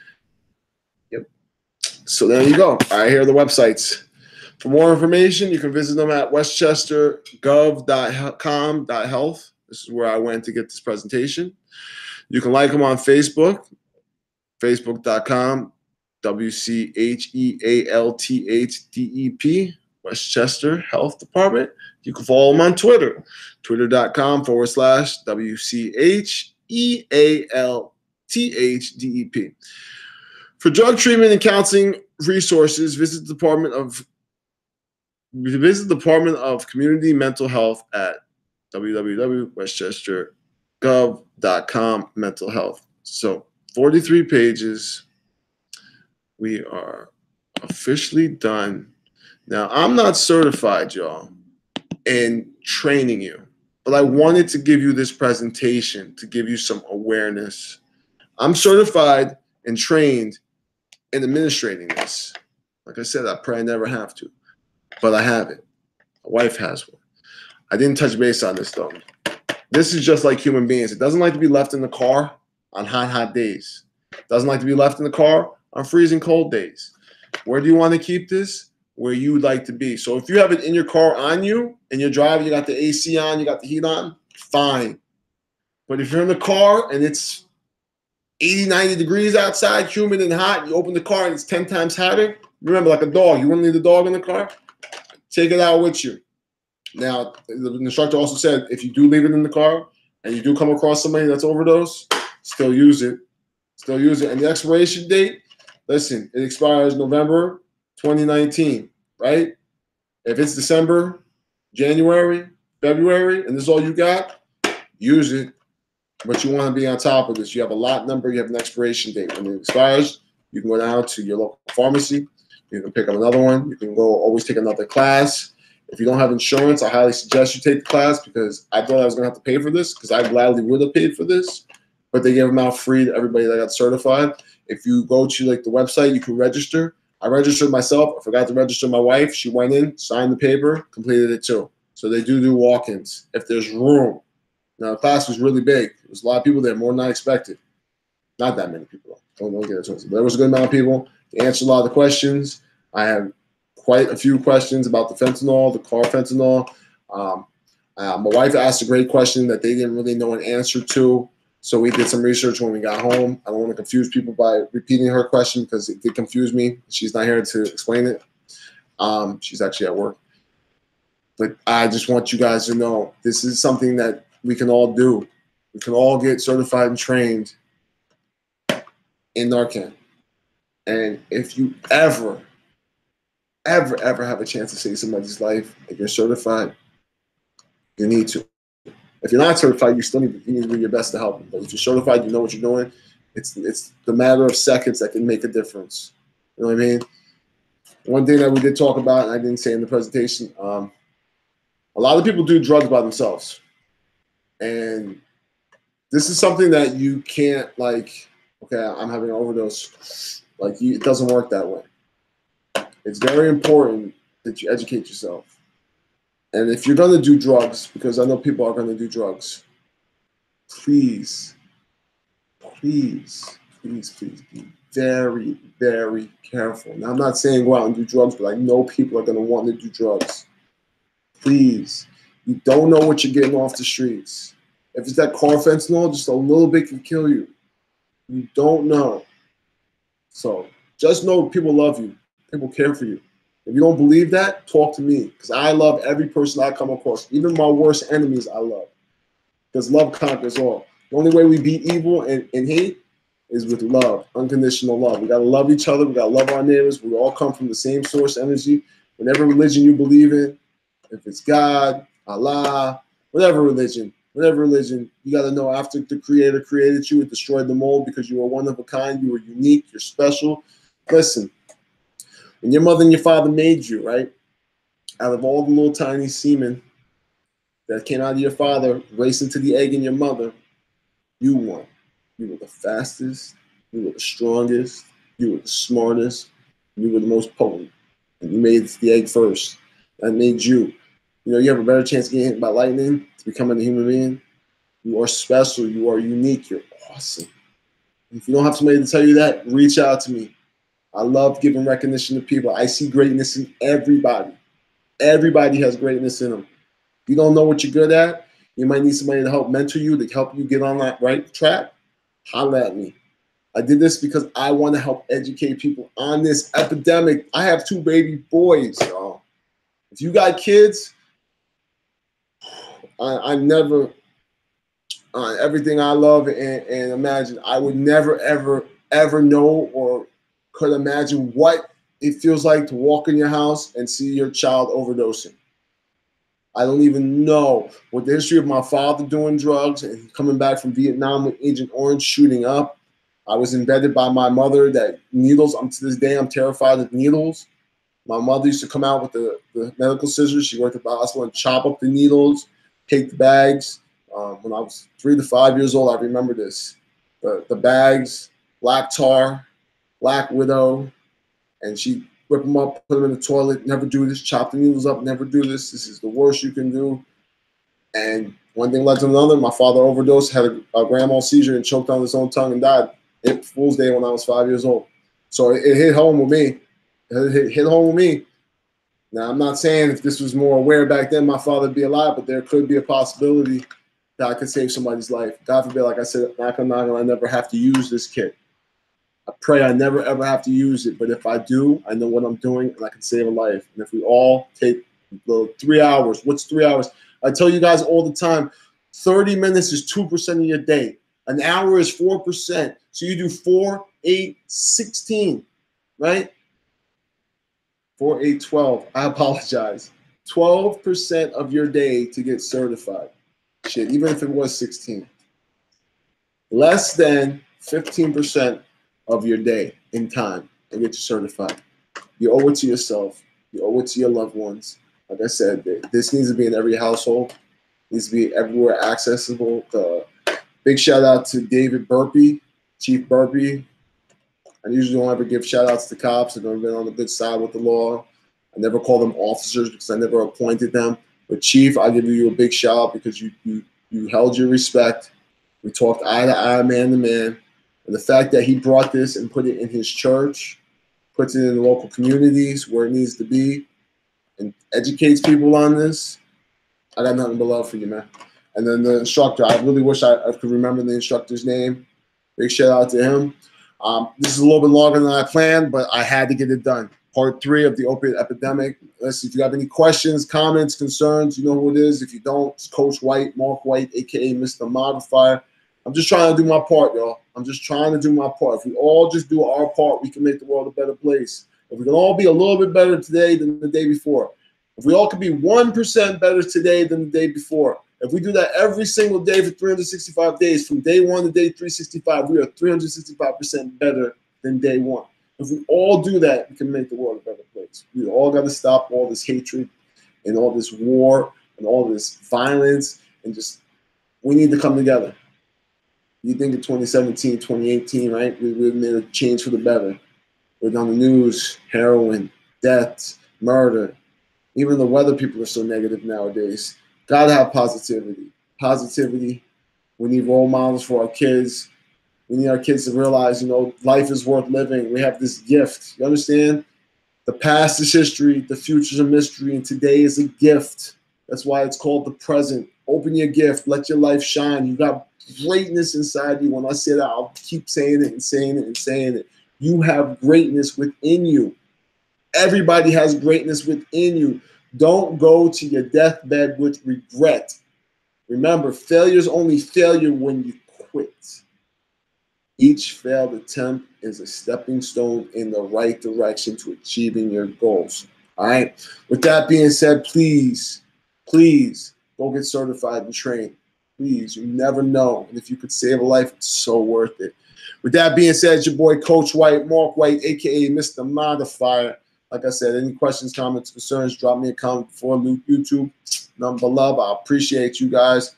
Yep. So there you go. All right, here are the websites. For more information, you can visit them at westchestergov.com.health. This is where I went to get this presentation. You can like them on Facebook, facebook.com, WCHEALTHDEP, Westchester Health Department. You can follow them on Twitter, twitter.com/WCHEALTHDEP. For drug treatment and counseling resources, visit the Department of Community Mental Health at www.westchester.gov.com mental health. So 43 pages. We are officially done. Now, I'm not certified, y'all, in training you, but I wanted to give you this presentation to give you some awareness. I'm certified and trained in administrating this. Like I said, I pray I never have to, but I have it. My wife has one. I didn't touch base on this, though. This is just like human beings. It doesn't like to be left in the car on hot days. It doesn't like to be left in the car on freezing cold days. Where do you want to keep this? Where you would like to be. So if you have it in your car on you and you're driving, you got the AC on, you got the heat on, fine. But if you're in the car and it's 80, 90 degrees outside, humid and hot, you open the car and it's 10 times hotter, remember, like a dog, you want to leave the dog in the car? Take it out with you. Now, the instructor also said if you do leave it in the car and you do come across somebody that's overdosed, still use it. Still use it. And the expiration date, listen, it expires November 2019, right? If it's December, January, February, and this is all you got, use it. But you want to be on top of this. You have a lot number, you have an expiration date. When it expires, you can go down to your local pharmacy. You can pick up another one. You can go always take another class. If you don't have insurance, I highly suggest you take the class because I thought I was going to have to pay for this because I gladly would have paid for this. But they gave them out free to everybody that got certified. If you go to like the website, you can register. I registered myself. I forgot to register my wife. She went in, signed the paper, completed it too. So they do walk-ins if there's room. Now the class was really big. There was a lot of people there, more than I expected. Not that many people. Don't get it twisted. But there was a good amount of people. They answered a lot of the questions. I had quite a few questions about the fentanyl, the car fentanyl. My wife asked a great question that they didn't really know an answer to. So we did some research when we got home. I don't want to confuse people by repeating her question because it did confuse me. She's not here to explain it. She's actually at work. But I just want you guys to know this is something that we can all do. We can all get certified and trained in Narcan. And if you ever have a chance to save somebody's life and you're certified, you need to. If you're not certified, you need to do your best to help them. But if you're certified, you know what you're doing. It's the matter of seconds that can make a difference. You know what I mean? One thing that we did talk about, and I didn't say in the presentation, a lot of people do drugs by themselves. And this is something that you can't like, okay, I'm having an overdose. Like, it doesn't work that way. It's very important that you educate yourself. And if you're going to do drugs, because I know people are going to do drugs, please be very, very careful. Now, I'm not saying go out and do drugs, but I know people are going to want to do drugs. Please, you don't know what you're getting off the streets. If it's that car fentanyl, just a little bit can kill you. You don't know. So just know people love you. People care for you. If you don't believe that, talk to me. Because I love every person I come across. Even my worst enemies I love. Because love conquers all. The only way we beat evil and hate is with love, unconditional love. We got to love each other. We got to love our neighbors. We all come from the same source energy. Whatever religion you believe in, if it's God, Allah, whatever religion, you got to know after the Creator created you, it destroyed them all because you are one of a kind. You are unique. You're special. Listen. When your mother and your father made you, right, out of all the little tiny semen that came out of your father, racing to the egg in your mother, you won. You were the fastest. You were the strongest. You were the smartest. You were the most potent. And you made the egg first. That made you. You know, you have a better chance of getting hit by lightning to becoming a human being. You are special. You are unique. You're awesome. If you don't have somebody to tell you that, reach out to me. I love giving recognition to people. I see greatness in everybody. Everybody has greatness in them. If you don't know what you're good at, you might need somebody to help mentor you, to help you get on that right track. Holla at me. I did this because I want to help educate people on this epidemic. I have 2 baby boys, y'all. If you got kids, I never, everything I love and imagine, I would never, ever know or could imagine what it feels like to walk in your house and see your child overdosing. I don't even know what the history of my father doing drugs and coming back from Vietnam with Agent Orange shooting up. I was embedded by my mother that needles, to this day, I'm terrified of needles. My mother used to come out with the medical scissors. She worked at the hospital and chop up the needles, take the bags. When I was 3 to 5 years old, I remember this. The bags, black tar, black widow, and she whip them up, put them in the toilet, never do this, chop the needles up, never do this. This is the worst you can do. And one thing led to another. My father overdosed, had a grand mal seizure, and choked on his own tongue and died. April Fool's Day when I was 5 years old. So it hit home with me. It hit home with me. Now, I'm not saying if this was more aware back then, my father would be alive, but there could be a possibility that I could save somebody's life. God forbid, like I said, knock on, I never have to use this kit. I pray I never, ever have to use it. But if I do, I know what I'm doing, and I can save a life. And if we all take the 3 hours, what's 3 hours? I tell you guys all the time, 30 minutes is 2% of your day. An hour is 4%. So you do 4, 8, 16, right? 4, 8, 12. I apologize. 12% of your day to get certified. Shit, even if it was 16. Less than 15% of your day in time to get you certified. You owe it to yourself. You owe it to your loved ones. Like I said, this needs to be in every household. It needs to be everywhere accessible. Big shout out to David Burpee, Chief Burpee. I usually don't ever give shout outs to cops. I've never been on the good side with the law. I never call them officers because I never appointed them. But Chief, I give you a big shout out because you held your respect. We talked eye to eye, man to man. And the fact that he brought this and put it in his church, puts it in the local communities where it needs to be, and educates people on this, I got nothing but love for you, man. And then the instructor, I really wish I could remember the instructor's name. Big shout out to him. This is a little bit longer than I planned, but I had to get it done. Part 3 of the opioid epidemic. Let's see if you have any questions, comments, concerns. You know who it is. If you don't, it's Coach White, Mark White, a.k.a. Mr. Modifier. I'm just trying to do my part, y'all. I'm just trying to do my part. If we all just do our part, we can make the world a better place. If we can all be a little bit better today than the day before. If we all could be 1% better today than the day before. If we do that every single day for 365 days, from day 1 to day 365, we are 365% better than day 1. If we all do that, we can make the world a better place. We all got to stop all this hatred and all this war and all this violence, and just, we need to come together. You think of 2017, 2018, right? We made a change for the better. We're on the news, heroin, death, murder. Even the weather people are so negative nowadays. Gotta have positivity. Positivity. We need role models for our kids. We need our kids to realize, life is worth living. We have this gift. You understand? The past is history. The future is a mystery. And today is a gift. That's why it's called the present. Open your gift. Let your life shine. You got greatness inside you. When I say that, I'll keep saying it and saying it and saying it. You have greatness within you. Everybody has greatness within you. Don't go to your deathbed with regret. Remember, failure is only failure when you quit. Each failed attempt is a stepping stone in the right direction to achieving your goals. All right? With that being said, please go get certified and train. Please, you never know. And if you could save a life, it's so worth it. With that being said, it's your boy, Coach White, Mark White, a.k.a. Mr. Modifier. Like I said, any questions, comments, concerns, drop me a comment before YouTube. Number love. I appreciate you guys.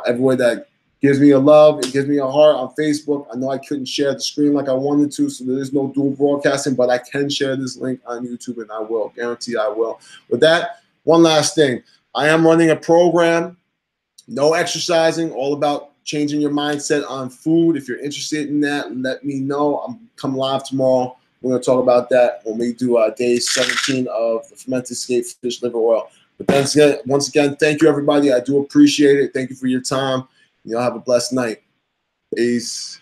Everywhere that gives me a love, it gives me a heart on Facebook. I know I couldn't share the screen like I wanted to, so there is no dual broadcasting, but I can share this link on YouTube, and I will. Guarantee I will. With that, one last thing. I am running a program. No exercising, all about changing your mindset on food. If you're interested in that, let me know. I'm coming live tomorrow. We're going to talk about that when we do day 17 of the fermented skate fish liver oil. But once again, thank you, everybody. I do appreciate it. Thank you for your time. Y'all have a blessed night. Peace.